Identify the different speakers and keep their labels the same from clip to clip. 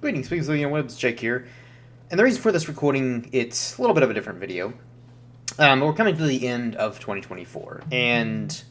Speaker 1: Greetings, speakers of the webs, Jake here. And the reason for this recording, it's a little bit of a different video. We're coming to the end of 2024, and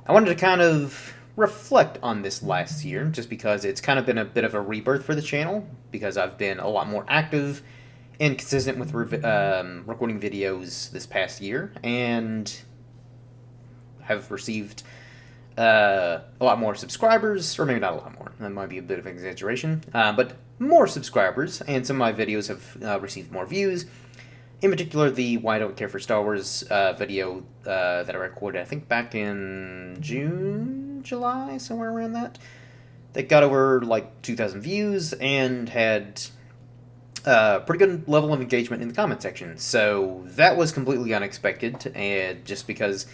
Speaker 1: I wanted to kind of reflect on this last year, just because it's kind of been a bit of a rebirth for the channel, because I've been a lot more active and consistent with recording videos this past year, and have received a lot more subscribers, or maybe not a lot more, that might be a bit of an exaggeration, but more subscribers, and some of my videos have received more views. In particular, the Why I Don't Care for Star Wars video that I recorded, I think back in June, July, somewhere around that. That got over like 2,000 views and had a pretty good level of engagement in the comment section. So that was completely unexpected, and just because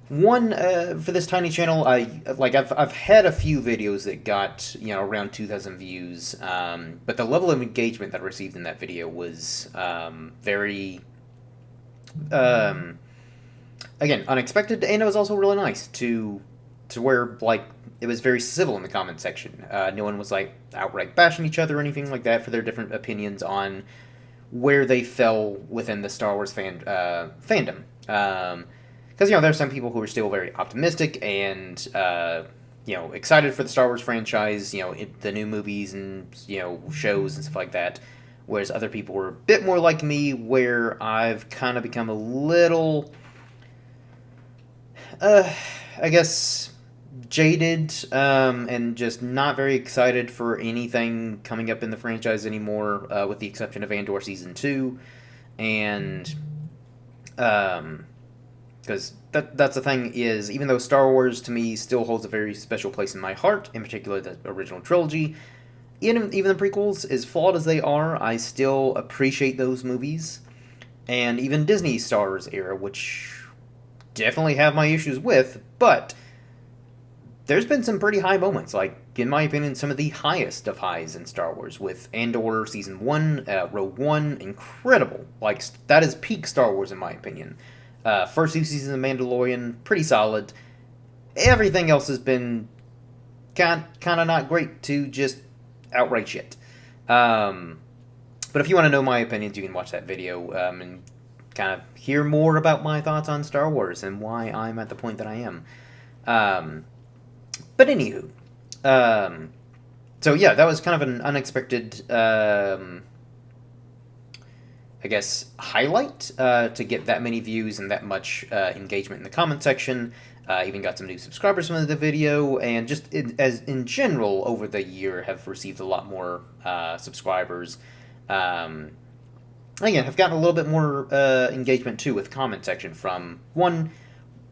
Speaker 1: for this tiny channel, I've had a few videos that got around 2,000 views, but the level of engagement that I received in that video was very again unexpected, and it was also really nice to where it was very civil in the comment section. No one was outright bashing each other or anything like that for their different opinions on where they fell within the Star Wars fandom. Because, there's some people who are still very optimistic and, excited for the Star Wars franchise, the new movies and, shows and stuff like that. Whereas other people were a bit more like me, where I've kind of become a little, I guess, jaded, and just not very excited for anything coming up in the franchise anymore, with the exception of Andor Season 2. And, because that's the thing is, even though Star Wars to me still holds a very special place in my heart, in particular the original trilogy, even the prequels, as flawed as they are, I still appreciate those movies. And even Disney Star Wars era, which definitely have my issues with, but there's been some pretty high moments, in my opinion, some of the highest of highs in Star Wars, with Andor Season 1, Rogue One, incredible. That is peak Star Wars in my opinion. First two seasons of Mandalorian, pretty solid. Everything else has been kind of not great to just outright shit. But if you want to know my opinions, you can watch that video and kind of hear more about my thoughts on Star Wars and why I'm at the point that I am. But anywho, so yeah, that was kind of an unexpected I guess, highlight to get that many views and that much engagement in the comment section. Even got some new subscribers from the video, and just in general over the year have received a lot more subscribers. Again, have gotten a little bit more engagement too with comment section from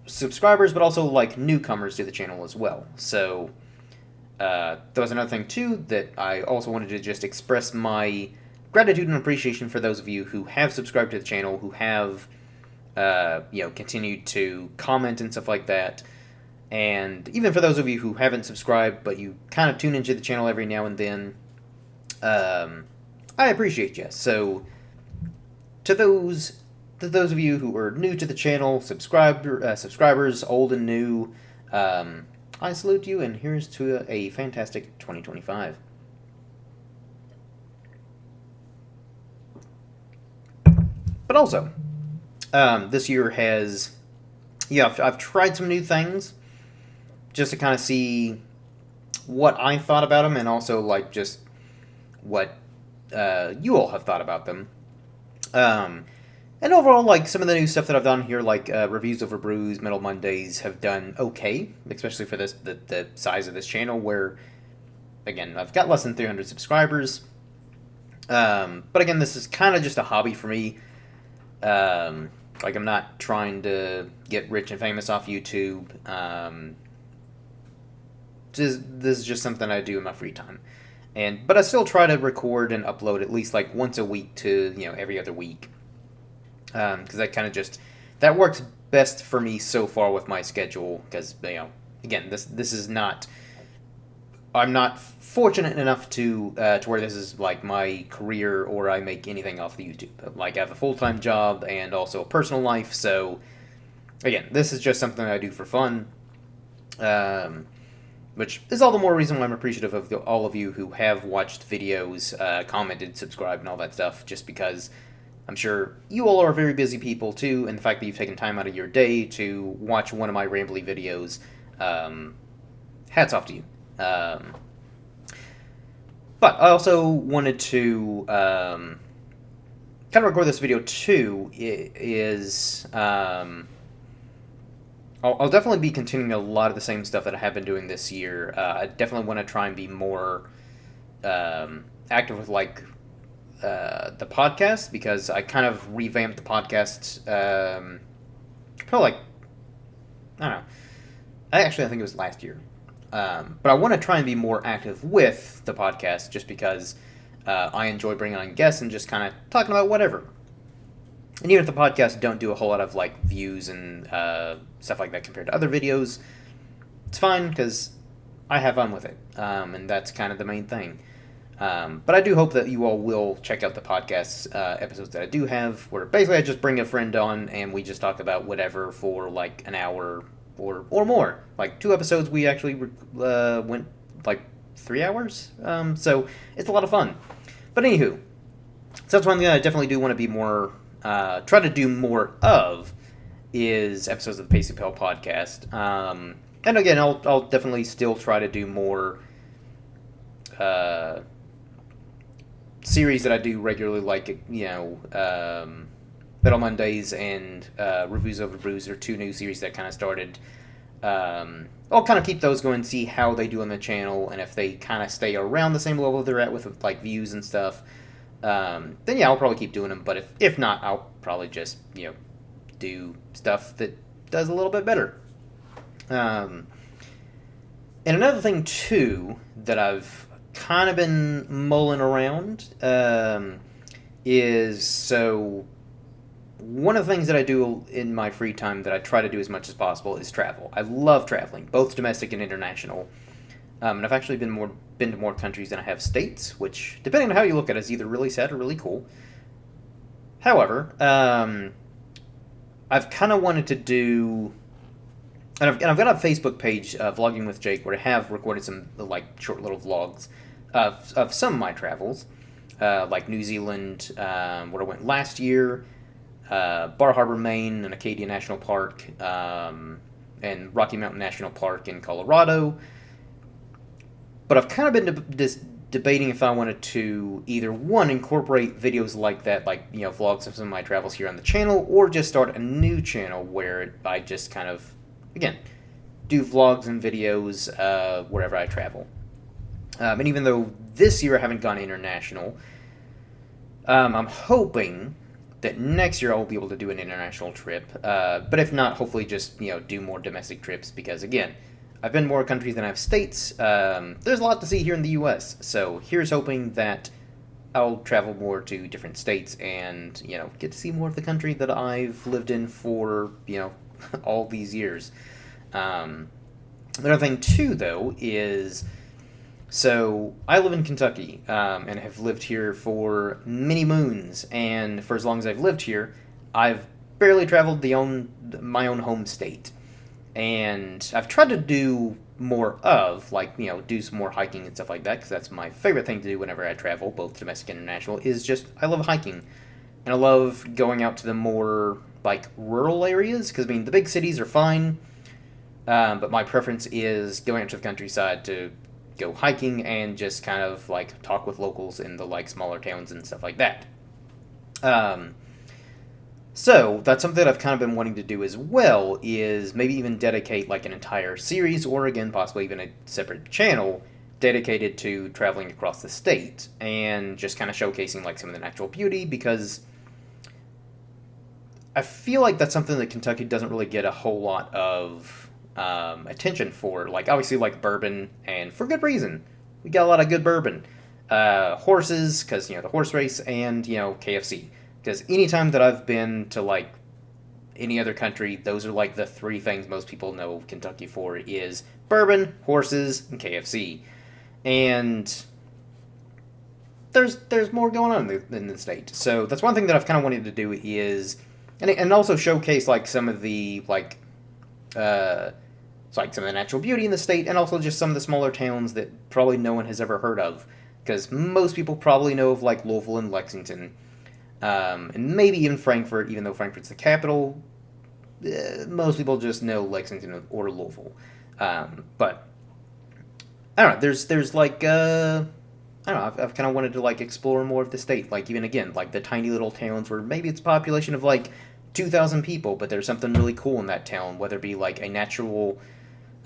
Speaker 1: subscribers, but also newcomers to the channel as well. So that was another thing too that I also wanted to just express my gratitude and appreciation for those of you who have subscribed to the channel, who have, continued to comment and stuff like that. And even for those of you who haven't subscribed, but you kind of tune into the channel every now and then, I appreciate you. So, to those of you who are new to the channel, subscribers, old and new, I salute you, and here's to a fantastic 2025. But also, this year has, I've tried some new things just to kind of see what I thought about them, and also just what you all have thought about them. And overall, some of the new stuff that I've done here, Reviews Over Brews, Metal Mondays, have done okay, especially for the size of this channel, where, again, I've got less than 300 subscribers. But again, this is kind of just a hobby for me. I'm not trying to get rich and famous off YouTube. This is just something I do in my free time. But I still try to record and upload at least once a week to, every other week. Because that works best for me so far with my schedule. Because, again, this is not, I'm not fortunate enough to where this is my career, or I make anything off the YouTube. I have a full-time job and also a personal life, so again, this is just something I do for fun. which is all the more reason why I'm appreciative of all of you who have watched videos, commented, subscribed, and all that stuff, just because I'm sure you all are very busy people too, and the fact that you've taken time out of your day to watch one of my rambly videos, hats off to you. But I also wanted to kind of record this video too. I'll definitely be continuing a lot of the same stuff that I have been doing this year. I definitely want to try and be more active with the podcast, because I kind of revamped the podcast probably I don't know. I think it was last year. But I want to try and be more active with the podcast, just because I enjoy bringing on guests and just kind of talking about whatever. And even if the podcasts don't do a whole lot of views and stuff like that compared to other videos, it's fine because I have fun with it, and that's kind of the main thing. But I do hope that you all will check out the podcast episodes that I do have, where basically I just bring a friend on and we just talk about whatever for an hour or more. 2 episodes we actually went 3 hours, so it's a lot of fun. But anywho, so that's one thing I definitely do want to be more, try to do more of, is episodes of the Pacey Pal podcast. And again, I'll definitely still try to do more series that I do regularly, Metal Mondays and Reviews Over Brews are 2 new series that kind of started. I'll kind of keep those going, see how they do on the channel, and if they kind of stay around the same level they're at with views and stuff, then yeah, I'll probably keep doing them. But if not, I'll probably just do stuff that does a little bit better. And another thing too that I've kind of been mulling around is, so one of the things that I do in my free time that I try to do as much as possible is travel. I love traveling, both domestic and international. And I've actually been to more countries than I have states, which, depending on how you look at it, is either really sad or really cool. However, I've kind of wanted to do, and I've got a Facebook page, Vlogging with Jake, where I have recorded some short little vlogs of some of my travels, like New Zealand, where I went last year, Bar Harbor, Maine, and Acadia National Park, and Rocky Mountain National Park in Colorado. But I've kind of been debating if I wanted to either, one, incorporate videos like that, vlogs of some of my travels here on the channel, or just start a new channel where I just kind of, again, do vlogs and videos wherever I travel. And even though this year I haven't gone international, I'm hoping that next year I'll be able to do an international trip. But if not, hopefully just do more domestic trips, because again, I've been more countries than I have states. There's a lot to see here in the U.S., so here's hoping that I'll travel more to different states and get to see more of the country that I've lived in for all these years. Another thing too, though, is, so I live in Kentucky, and have lived here for many moons, and for as long as I've lived here, I've barely traveled my own home state. And I've tried to do more of, do some more hiking and stuff like that, because that's my favorite thing to do whenever I travel, both domestic and international, is just, I love hiking. And I love going out to the more, rural areas, because, the big cities are fine, but my preference is going out to the countryside to go hiking and just kind of, talk with locals in the, smaller towns and stuff like that. So, that's something that I've kind of been wanting to do as well, is maybe even dedicate, an entire series, or again, possibly even a separate channel, dedicated to traveling across the state, and just kind of showcasing, some of the natural beauty, because I feel like that's something that Kentucky doesn't really get a whole lot of attention for. Obviously, bourbon, and for good reason. We got a lot of good bourbon. Horses, because, the horse race, and, KFC. Because anytime that I've been to, any other country, those are, the 3 things most people know Kentucky for, is bourbon, horses, and KFC. And there's more going on in the state. So that's one thing that I've kind of wanted to do is, and also showcase, some of the, It's like some of the natural beauty in the state, and also just some of the smaller towns that probably no one has ever heard of. Because most people probably know of like Louisville and Lexington, and maybe even Frankfort, even though Frankfort's the capital. Most people just know Lexington or Louisville. But I don't know. There's like I don't know. I've kind of wanted to like explore more of the state. Like even again, like the tiny little towns where maybe it's a population of like 2,000 people, but there's something really cool in that town. Whether it be like a natural,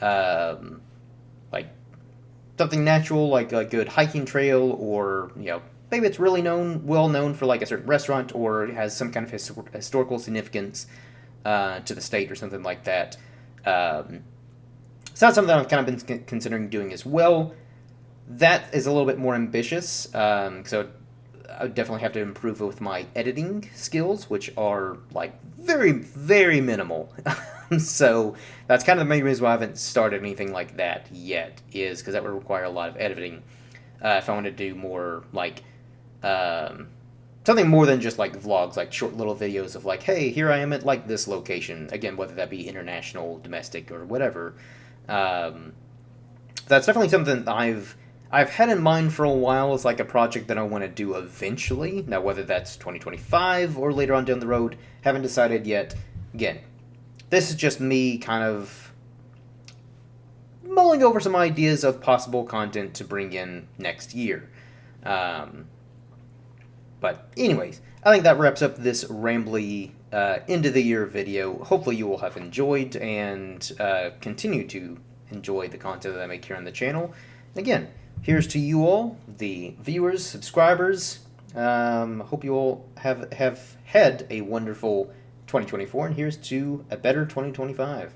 Speaker 1: um, like something natural, like a good hiking trail, or maybe it's really well known for like a certain restaurant, or it has some kind of historical significance to the state or something like that. So that's something I've kind of been considering doing as well. That is a little bit more ambitious, so I would definitely have to improve with my editing skills, which are like very, very minimal. So that's kind of the main reason why I haven't started anything like that yet, is because that would require a lot of editing. If I wanted to do more like something more than just like vlogs, like short little videos of like, hey, here I am at like this location. Again, whether that be international, domestic, or whatever. That's definitely something I've had in mind for a while as like a project that I want to do eventually. Now, whether that's 2025 or later on down the road, haven't decided yet. Again, this is just me kind of mulling over some ideas of possible content to bring in next year. But anyways, I think that wraps up this rambly end of the year video. Hopefully you will have enjoyed and continue to enjoy the content that I make here on the channel. Again, here's to you all, the viewers, subscribers. Hope you all have had a wonderful 2024, and here's to a better 2025.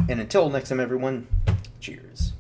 Speaker 1: And until next time, everyone, cheers.